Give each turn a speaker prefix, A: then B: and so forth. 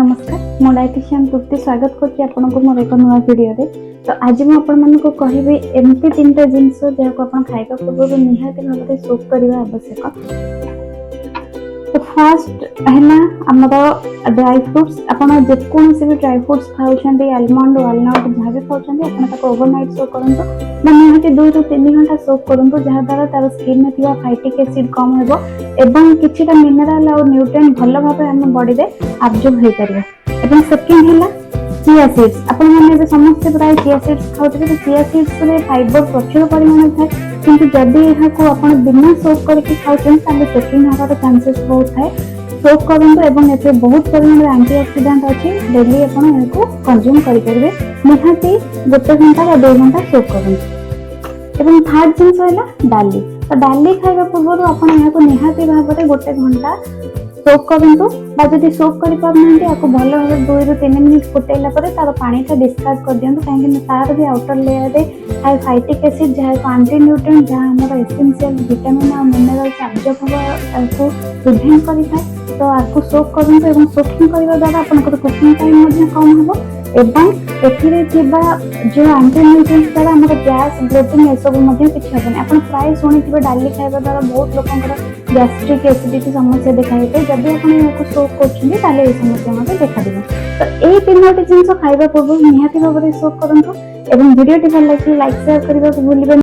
A: नमस्कार मो डायटिशियन तृप्ति स्वागत करछि आपनको मोर एक नया वीडियो रे। तो आज मैं आपण मानको कहबी एमती तीनटा जिंस जहाको आपण खाइबा पूर्व निहाती भाबरे सूप करबा आवश्यक। तो फर्स्ट हैना हमर ड्राई फ्रूट्स आपण जेकोनसी भी ड्राई फ्रूट्स खाउछंती आलमंड वालनट जहाँ भी खाउछंती आपण ताको ओवरनाइट सोक करंतो निहाती 2 ରୁ 3 घंटा सोक करंतो जहाँ द्वारा तार स्किन में थिबा फाइटिक एसिड कम हेबो एवं किछिटा मिनरल और न्यूट्रिएंट भलो भाबे हम बॉडी रे अब्जॉर्ब होई परिबो। एवं सेकंड हैला चिया सीड्स आपण माने समस्त प्राय चिया सीड्स खाउते तो चिया सीड्स रे फाइबर प्रचुर परिमाण थाए किंतु जदि यहाँ को आपण बिना सोक करके खाउछन ताले चेकिंग होबार चांसेस बहुत थाए। सोक करंतो एवं एते बहुत परिमाण एंटीऑक्सीडेंट अछि डेली आपण एको कंज्यूम करि परिबे निहाती 1 घंटा या 2 घंटा सोक करंतो। एवं थर्ड जिंस हैला डाली। तो डाली खाइबा पूर्व आपण यहाँ को निहाती भाबरे 1 घंटा सोक करंतु बा जदि सोक करि पारनांती आको भलो भाबे 2 ରୁ 3 मिनिट फुटेला परे तार पानीटा डिस्चार्ज कर दियंतु काहे तार भी आउटर लेयर रे हाई फाइटिक एसिड जहाँ को एंटी न्यूट्रिएंट जहाँ हमर एसेंशियल विटामिन और मिनरल्स अब्जॉर्ब होबा को प्रिवेंट करि थाए। तो आको सोक करंतु एवं सोकिंग करबा द्वारा आपनकर कुकिंग टाइम मध्ये कम हेबो एवं एथिरे थिबा जो एंटी न्यूट्रिएंट्स द्वारा हमर गैस ब्लोटिंग ए सब मध्ये किछ हेबन। आपण प्राय सुनिथिबे डाली खाइबा द्वारा बहुत लोकंकर गैस्ट्रिक एसिडिटी समस्या देखाइते जदि आपण याको सोक करछिन ताले ए समस्या मध्ये देखा दिबो। तो ए तीनोटी जिंस खाइबा पूर्व निहाती भाबरे सोक करंतु एवं वीडियो टी भल लाइक शेयर करबा भूलिबे।